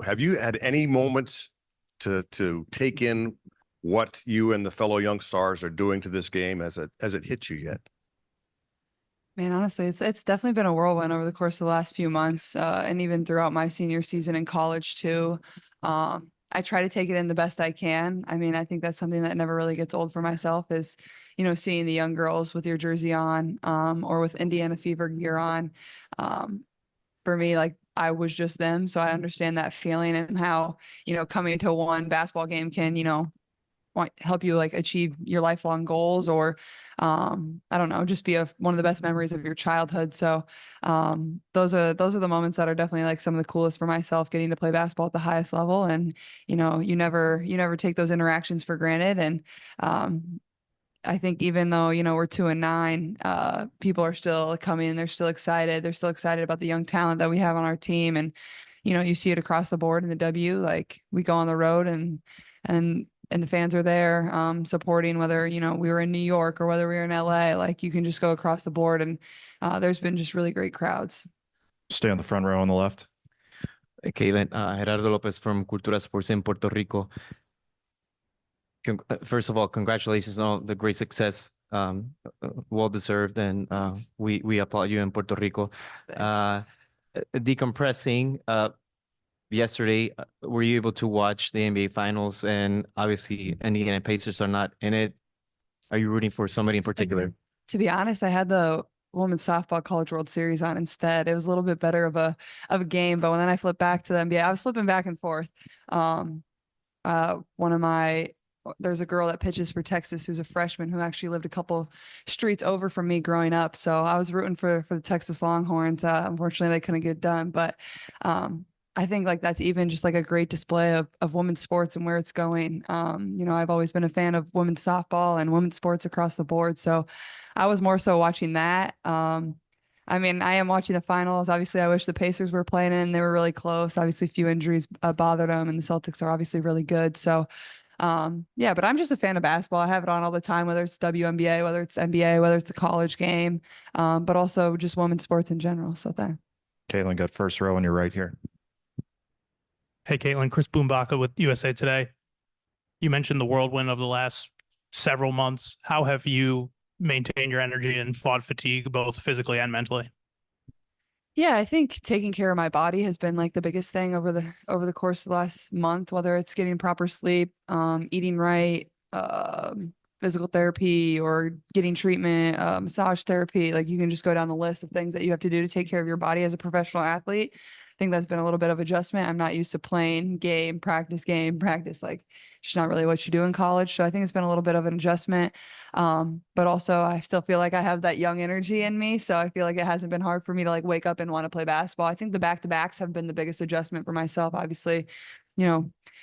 have you had any moments to take in what you and the fellow young stars are doing to this game as it hits you yet? Man, honestly, it's definitely been a whirlwind over the course of the last few months, and even throughout my senior season in college too. I try to take it in the best I can. I mean, I think that's something that never really gets old for myself is, seeing the young girls with your jersey on, or with Indiana Fever gear on. For me, like I was just them, so I understand that feeling and how, coming to one basketball game can, help you like achieve your lifelong goals or I don't know, just be one of the best memories of your childhood. So those are the moments that are definitely like some of the coolest for myself, getting to play basketball at the highest level. And you never take those interactions for granted. And I think even though, we're 2-9, people are still coming and they're still excited. They're still excited about the young talent that we have on our team. And, you see it across the board in the W, like we go on the road and the fans are there, supporting whether, we were in New York or whether we were in LA, like you can just go across the board and, there's been just really great crowds. Stay on the front row on the left. Caitlin, Gerardo Lopez from Cultura Sports in Puerto Rico. First of all, congratulations on all the great success. Well deserved, and we applaud you in Puerto Rico. Decompressing. Yesterday, were you able to watch the NBA Finals? And obviously, Indiana Pacers are not in it. Are you rooting for somebody in particular? To be honest, I had the Women's Softball College World Series on instead. It was a little bit better of a game, but when then I flipped back to the NBA, I was flipping back and forth. There's a girl that pitches for Texas who's a freshman who actually lived a couple streets over from me growing up. So I was rooting for the Texas Longhorns. Unfortunately, they couldn't get it done, but I think like that's even just like a great display of women's sports and where it's going. I've always been a fan of women's softball and women's sports across the board. So I was more so watching that. I mean, I am watching the finals. Obviously, I wish the Pacers were playing in. They were really close. Obviously, a few injuries bothered them, and the Celtics are obviously really good. So yeah, but I'm just a fan of basketball. I have it on all the time, whether it's WNBA, whether it's NBA, whether it's a college game, but also just women's sports in general. So there. Caitlin, got first row on your right here. Hey, Caitlin, Chris Boombaka with USA Today. You mentioned the whirlwind of the last several months. How have you maintained your energy and fought fatigue, both physically and mentally? Yeah, I think taking care of my body has been like the biggest thing over the course of the last month, whether it's getting proper sleep, eating right, physical therapy or getting treatment, massage therapy. Like you can just go down the list of things that you have to do to take care of your body as a professional athlete. I think that's been a little bit of adjustment. I'm not used to playing game, practice, like just not really what you do in college. So I think it's been a little bit of an adjustment. But also I still feel like I have that young energy in me. So I feel like it hasn't been hard for me to like wake up and want to play basketball. I think the back-to-backs have been the biggest adjustment for myself. Obviously, we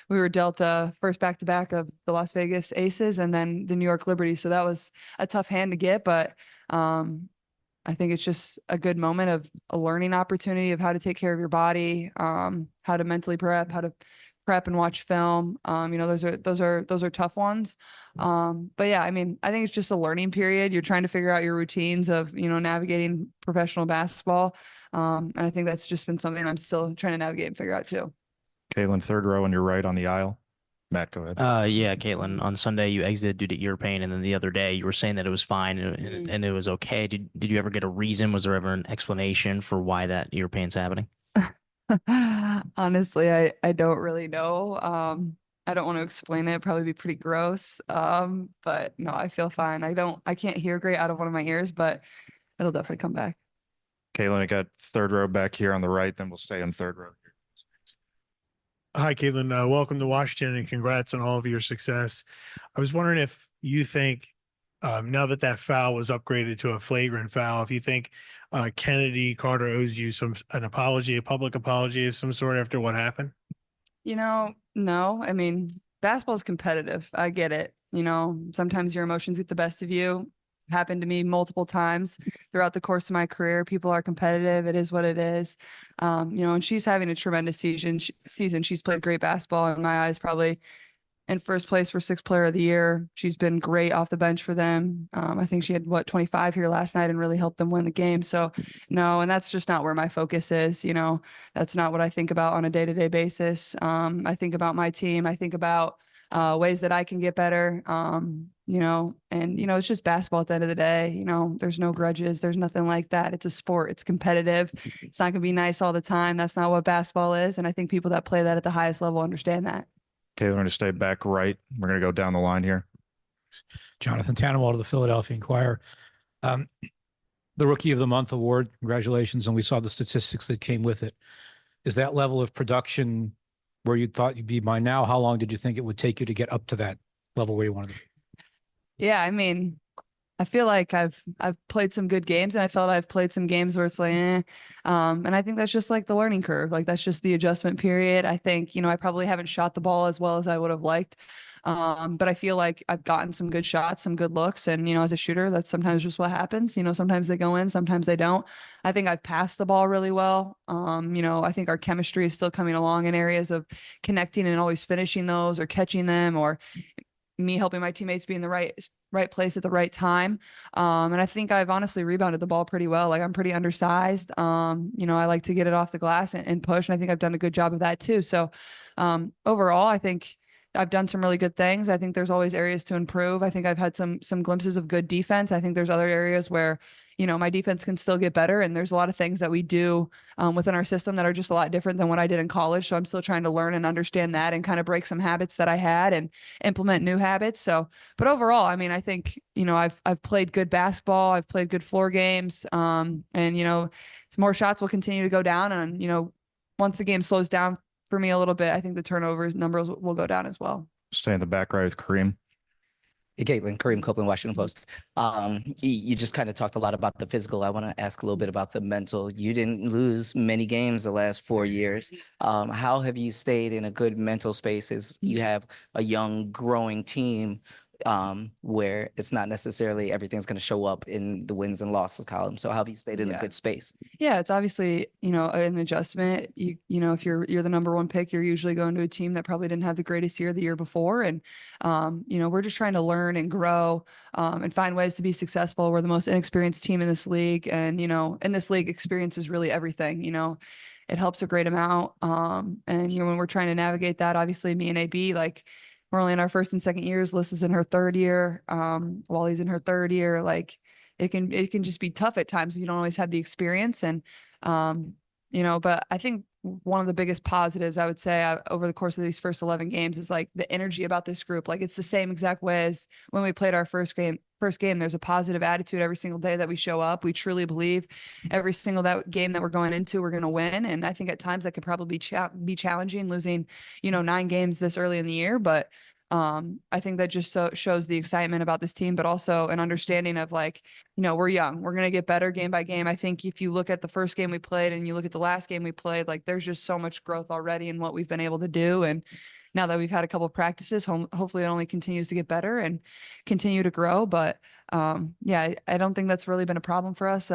were dealt first back-to-back of the Las Vegas Aces and then the New York Liberty. So that was a tough hand to get, but I think it's just a good moment of a learning opportunity of how to take care of your body, how to mentally prep, how to prep and watch film. Those are tough ones. But yeah, I mean, I think it's just a learning period. You're trying to figure out your routines of, navigating professional basketball. And I think that's just been something I'm still trying to navigate and figure out too. Caitlin, third row on your right on the aisle. Matt, go ahead. Yeah, Caitlin, on Sunday you exited due to ear pain, and then the other day you were saying that it was fine and it was okay. Did you ever get a reason? Was there ever an explanation for why that ear pain's happening? Honestly, I don't really know. I don't want to explain it. It'd probably be pretty gross. But no, I feel fine. I can't hear great out of one of my ears, but it'll definitely come back. Caitlin, I got third row back here on the right, then we'll stay on third row here. Hi, Caitlin. Welcome to Washington and congrats on all of your success. I was wondering if you think, now that foul was upgraded to a flagrant foul, if you think Chennedy Carter owes you an apology, a public apology of some sort after what happened? No. I mean, basketball is competitive. I get it. Sometimes your emotions get the best of you. Happened to me multiple times throughout the course of my career. People are competitive. It is what it is. And she's having a tremendous season. She's played great basketball in my eyes, probably in first place for sixth player of the year. She's been great off the bench for them. I think she had 25 here last night and really helped them win the game. So no, and that's just not where my focus is. That's not what I think about on a day-to-day basis. I think about my team. I think about ways that I can get better. And it's just basketball at the end of the day. There's no grudges. There's nothing like that. It's a sport. It's competitive. It's not going to be nice all the time. That's not what basketball is. And I think people that play that at the highest level understand that. Okay, we're going to stay back right. We're going to go down the line here. Jonathan Tannenwald of the Philadelphia Inquirer. The Rookie of the Month award, congratulations. And we saw the statistics that came with it. Is that level of production where you thought you'd be by now? How long did you think it would take you to get up to that level where you wanted to be? Yeah, I mean, I feel like I've played some good games, and I felt I've played some games where it's like, and I think that's just like the learning curve. Like that's just the adjustment period. I think, I probably haven't shot the ball as well as I would have liked. But I feel like I've gotten some good shots, some good looks. And, as a shooter, that's sometimes just what happens. Sometimes they go in, sometimes they don't. I think I've passed the ball really well. I think our chemistry is still coming along in areas of connecting and always finishing those or catching them, or me helping my teammates be in the right place at the right time. And I think I've honestly rebounded the ball pretty well. Like I'm pretty undersized. I like to get it off the glass and push. And I think I've done a good job of that too. So overall, I think I've done some really good things. I think there's always areas to improve. I think I've had some glimpses of good defense. I think there's other areas where, my defense can still get better. And there's a lot of things that we do within our system that are just a lot different than what I did in college. So I'm still trying to learn and understand that and kind of break some habits that I had and implement new habits. So, but overall, I mean, I think, I've played good basketball. I've played good floor games. And, some more shots will continue to go down. And, once the game slows down for me a little bit, I think the turnovers numbers will go down as well. Stay in the back right with Kareem. Hey, Caitlin, Kareem Copeland, Washington Post. You just kind of talked a lot about the physical. I want to ask a little bit about the mental. You didn't lose many games the last 4 years. How have you stayed in a good mental space as you have a young, growing team where it's not necessarily everything's going to show up in the wins and losses column? So how have you stayed in a good space? Yeah, it's obviously, an adjustment. If you're the number one pick, you're usually going to a team that probably didn't have the greatest year the year before. And, we're just trying to learn and grow and find ways to be successful. We're the most inexperienced team in this league. And, in this league, experience is really everything. It helps a great amount. And, when we're trying to navigate that, obviously me and AB, like, we're only in our first and second years. Liz is in her third year. Wally's in her third year. Like it can just be tough at times. You don't always have the experience. And, but I think one of the biggest positives I would say over the course of these first 11 games is like the energy about this group. Like it's the same exact way as when we played our first game. There's a positive attitude every single day that we show up. We truly believe every single game that we're going into, we're going to win. And I think at times that could probably be challenging, losing, 9 games this early in the year. But I think that just shows the excitement about this team, but also an understanding of like, we're young, we're going to get better game by game. I think if you look at the first game we played and you look at the last game we played, like there's just so much growth already in what we've been able to do. And now that we've had a couple of practices, hopefully it only continues to get better and continue to grow. But I don't think that's really been a problem for us,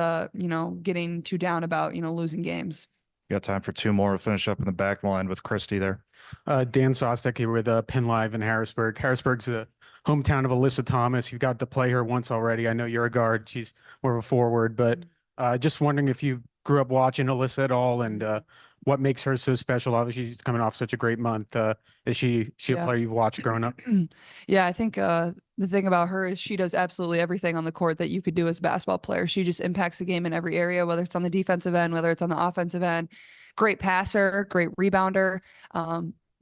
getting too down about, losing games. You got time for 2 more. We'll finish up in the back. We'll end with Christie there. Dan Sostek here with Penn Live in Harrisburg. Harrisburg's the hometown of Alyssa Thomas. You've got to play her once already. I know you're a guard. She's more of a forward, but just wondering if you grew up watching Alyssa at all and what makes her so special. Obviously, she's coming off such a great month. Is she a player you've watched growing up? Yeah, I think the thing about her is she does absolutely everything on the court that you could do as a basketball player. She just impacts the game in every area, whether it's on the defensive end, whether it's on the offensive end. Great passer, great rebounder.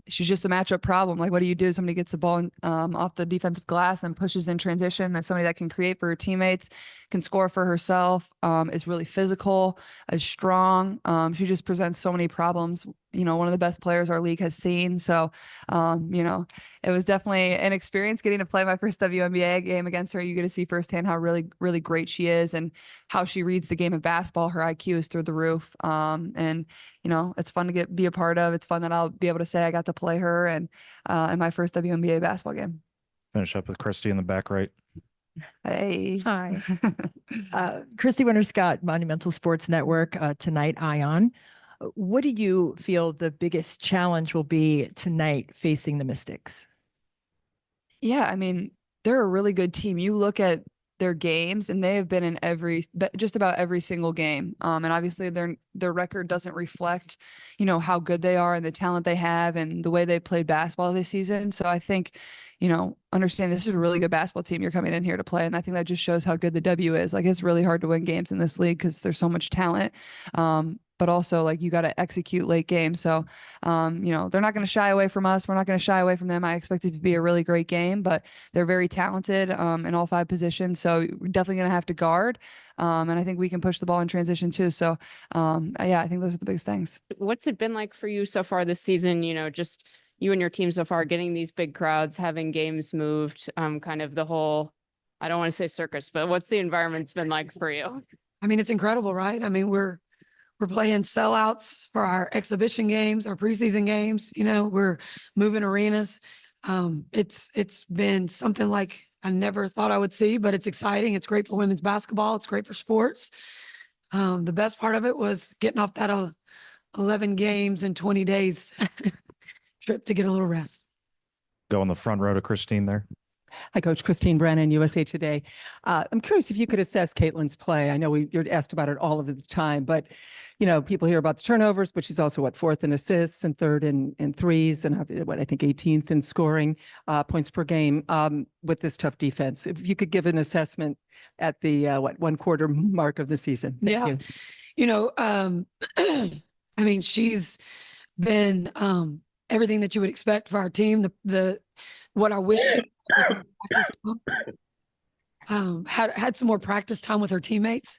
She's just a matchup problem. Like, what do you do? Somebody gets the ball off the defensive glass and pushes in transition. That's somebody that can create for her teammates, can score for herself, is really physical, is strong. She just presents so many problems. One of the best players our league has seen. So, it was definitely an experience getting to play my first WNBA game against her. You get to see firsthand how really, really great she is and how she reads the game of basketball. Her IQ is through the roof. And it's fun to be a part of. It's fun that I'll be able to say I got to play her and in my first WNBA basketball game. Finish up with Christie in the back right. Hey. Hi. Christy Winter-Scott, Monumental Sports Network, tonight, Ion. What do you feel the biggest challenge will be tonight facing the Mystics? Yeah, I mean, they're a really good team. You look at their games and they have been in just about every single game. And obviously their record doesn't reflect, how good they are and the talent they have and the way they played basketball this season. So I think, understand this is a really good basketball team you're coming in here to play. And I think that just shows how good the W is. Like, it's really hard to win games in this league because there's so much talent. But also, like, you got to execute late games. So, they're not going to shy away from us. We're not going to shy away from them. I expect it to be a really great game, but they're very talented in all 5 positions. So we're definitely going to have to guard. And I think we can push the ball in transition too. So, yeah, I think those are the biggest things. What's it been like for you so far this season? Just you and your team so far, getting these big crowds, having games moved, kind of the whole, I don't want to say circus, but what's the environment's been like for you? I mean, it's incredible, right? I mean, we're playing sellouts for our exhibition games, our preseason games. We're moving arenas. It's been something like I never thought I would see, but it's exciting. It's great for women's basketball. It's great for sports. The best part of it was getting off that 11 games in 20 days trip to get a little rest. Go in the front row to Christine there. Hi, Coach Christine Brennan, USA Today. I'm curious if you could assess Caitlin's play. I know you're asked about it all of the time, but people hear about the turnovers, but she's also 4th in assists and 3rd in threes and I think 18th in scoring points per game with this tough defense. If you could give an assessment at the 1/4 mark of the season. Thank you. I mean, she's been everything that you would expect for our team. What I wish she was more practice time. Had some more practice time with her teammates.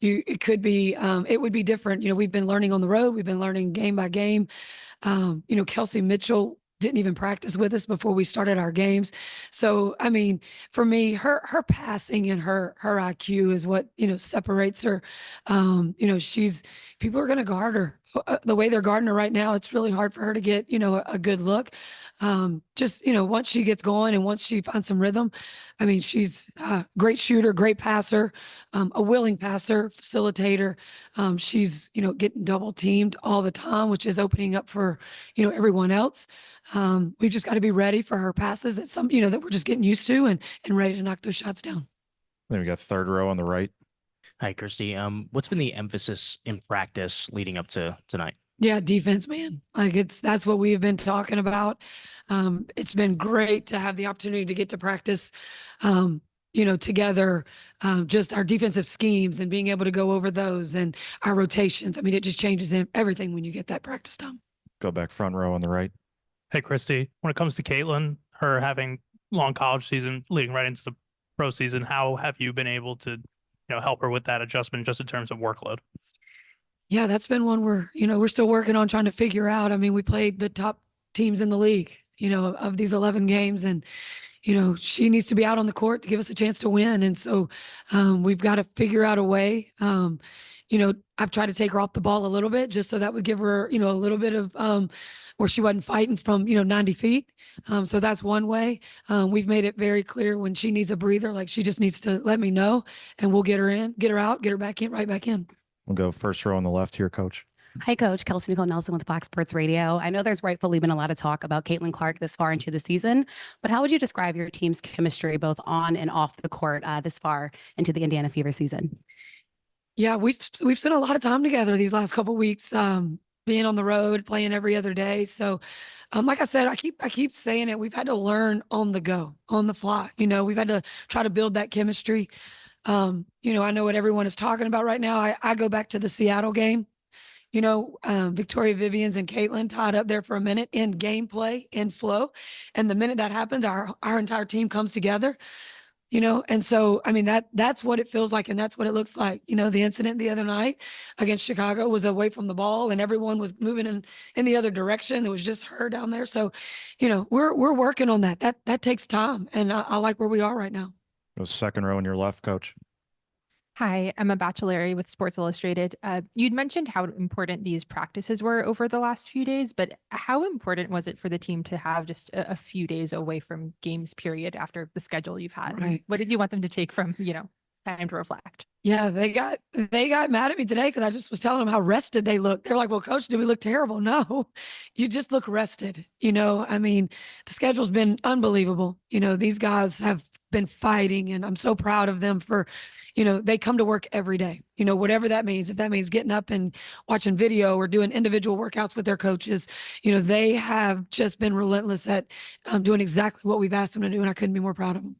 It would be different. We've been learning on the road. We've been learning game by game. Kelsey Mitchell didn't even practice with us before we started our games. So, I mean, for me, her passing and her IQ is what, separates her. People are going to guard her the way they're guarding her right now. It's really hard for her to get, a good look. Once she gets going and once she finds some rhythm, I mean, she's a great shooter, great passer, a willing passer, facilitator. She's, getting double teamed all the time, which is opening up for, everyone else. We've just got to be ready for her passes that that we're just getting used to and ready to knock those shots down. Then we got 3rd row on the right. Hi, Kirsty. What's been the emphasis in practice leading up to tonight? Yeah, defense, man. That's what we have been talking about. It's been great to have the opportunity to get to practice, together, just our defensive schemes and being able to go over those and our rotations. I mean, it just changes everything when you get that practice time. Go back front row on the right. Hey, Christy, when it comes to Caitlin, her having long college season leading right into the pro season, how have you been able to, help her with that adjustment just in terms of workload? Yeah, that's been one we're still working on trying to figure out. I mean, we played the top teams in the league, of these 11 games and, she needs to be out on the court to give us a chance to win. And so we've got to figure out a way. I've tried to take her off the ball a little bit just so that would give her, a little bit of where she wasn't fighting from, 90 feet. So that's one way. We've made it very clear when she needs a breather, like she just needs to let me know and we'll get her in, get her out, get her back in, right back in. We'll go 1st row on the left here, Coach. Hi, Coach. Kelsey Nicole Nelson with Fox Sports Radio. I know there's rightfully been a lot of talk about Caitlin Clark this far into the season, but how would you describe your team's chemistry both on and off the court this far into the Indiana Fever season? Yeah, we've spent a lot of time together these last couple of weeks, being on the road, playing every other day. So, like I said, I keep saying it. We've had to learn on the go, on the fly. We've had to try to build that chemistry. I know what everyone is talking about right now. I go back to the Seattle game. Victoria Vivians and Caitlin tied up there for a minute in gameplay, in flow. And the minute that happens, our entire team comes together, and so, I mean, that's what it feels like. And that's what it looks like. The incident the other night against Chicago was away from the ball and everyone was moving in the other direction. It was just her down there. So, we're working on that. That takes time. And I like where we are right now. Go 2nd row on your left, Coach. Hi, I'm a Bachelorary with Sports Illustrated. You'd mentioned how important these practices were over the last few days, but how important was it for the team to have just a few days away from games period after the schedule you've had? Right. What did you want them to take from, time to reflect? Yeah, they got mad at me today because I just was telling them how rested they look. They're like, "Well, coach, do we look terrible?" No, you just look rested. I mean, the schedule's been unbelievable. These guys have been fighting, and I'm so proud of them for, they come to work every day. Whatever that means. If that means getting up and watching video or doing individual workouts with their coaches, they have just been relentless at doing exactly what we've asked them to do, and I couldn't be more proud of them.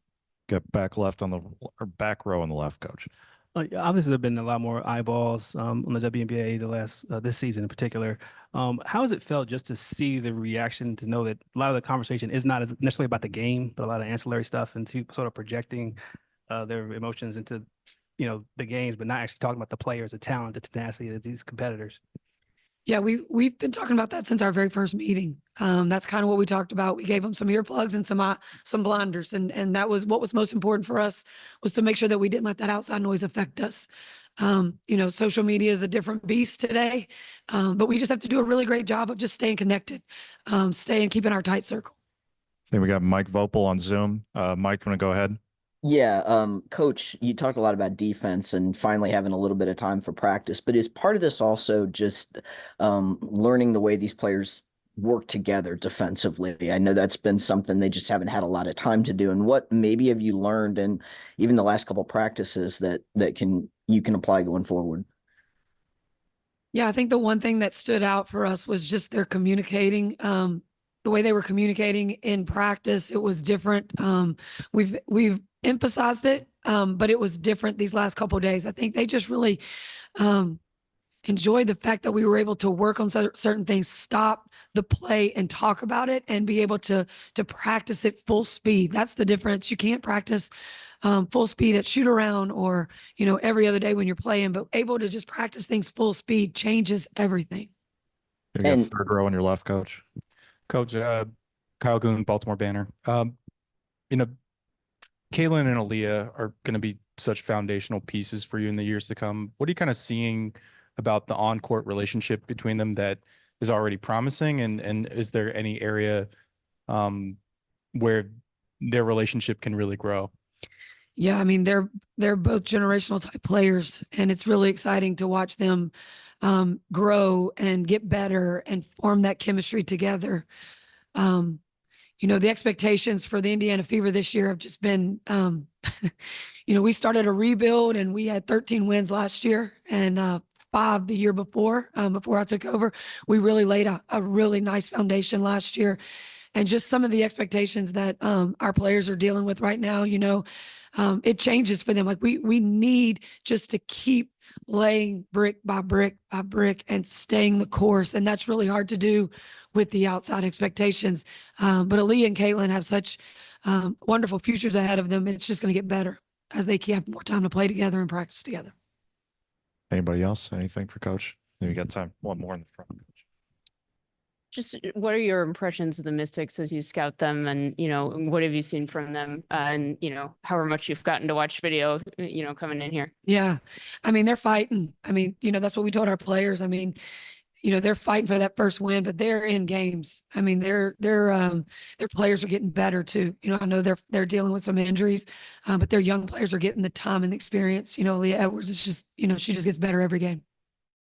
Get back left on the or back row on the left, coach. Obviously, there have been a lot more eyeballs on the WNBA this season in particular. How has it felt just to see the reaction, to know that a lot of the conversation is not necessarily about the game, but a lot of ancillary stuff, and to sort of projecting their emotions into the games, but not actually talking about the players, the talent, the tenacity of these competitors? Yeah, we've been talking about that since our very first meeting. That's kind of what we talked about. We gave them some earplugs and some blinders, and that was what was most important for us, was to make sure that we didn't let that outside noise affect us. Social media is a different beast today, but we just have to do a really great job of just staying connected, keeping our tight circle. I think we got Mike Vopel on Zoom. Mike, want to go ahead? Yeah, Coach, you talked a lot about defense and finally having a little bit of time for practice, but is part of this also just learning the way these players work together defensively? I know that's been something they just haven't had a lot of time to do. And what maybe have you learned in even the last couple of practices that you can apply going forward? Yeah, I think the one thing that stood out for us was just their communicating. The way they were communicating in practice, it was different. We've emphasized it, but it was different these last couple of days. I think they just really enjoyed the fact that we were able to work on certain things, stop the play and talk about it, and be able to practice it full speed. That's the difference. You can't practice full speed at shoot around or every other day when you're playing, but able to just practice things full speed changes everything. You got third row on your left, coach. Coach, Kyle Goon, Baltimore Banner. Kaylin and Aaliyah are going to be such foundational pieces for you in the years to come. What are you kind of seeing about the on-court relationship between them that is already promising? And is there any area where their relationship can really grow? Yeah, I mean, they're both generational type players, and it's really exciting to watch them grow and get better and form that chemistry together. The expectations for the Indiana Fever this year have just been, we started a rebuild and we had 13 wins last year and 5 the year before I took over. We really laid a really nice foundation last year. And just some of the expectations that our players are dealing with right now, it changes for them. Like we need just to keep laying brick by brick by brick and staying the course. And that's really hard to do with the outside expectations. But Aaliyah and Caitlin have such wonderful futures ahead of them. It's just going to get better as they have more time to play together and practice together. Anybody else? Anything for coach? Maybe we got time. One more in the front. Just what are your impressions of the Mystics as you scout them, and what have you seen from them, and however much you've gotten to watch video, coming in here? Yeah, I mean, they're fighting. I mean, that's what we told our players. I mean, they're fighting for that first win, but they're in games. I mean, their players are getting better too. I know they're dealing with some injuries, but their young players are getting the time and the experience. Leah Edwards is just, she just gets better every game.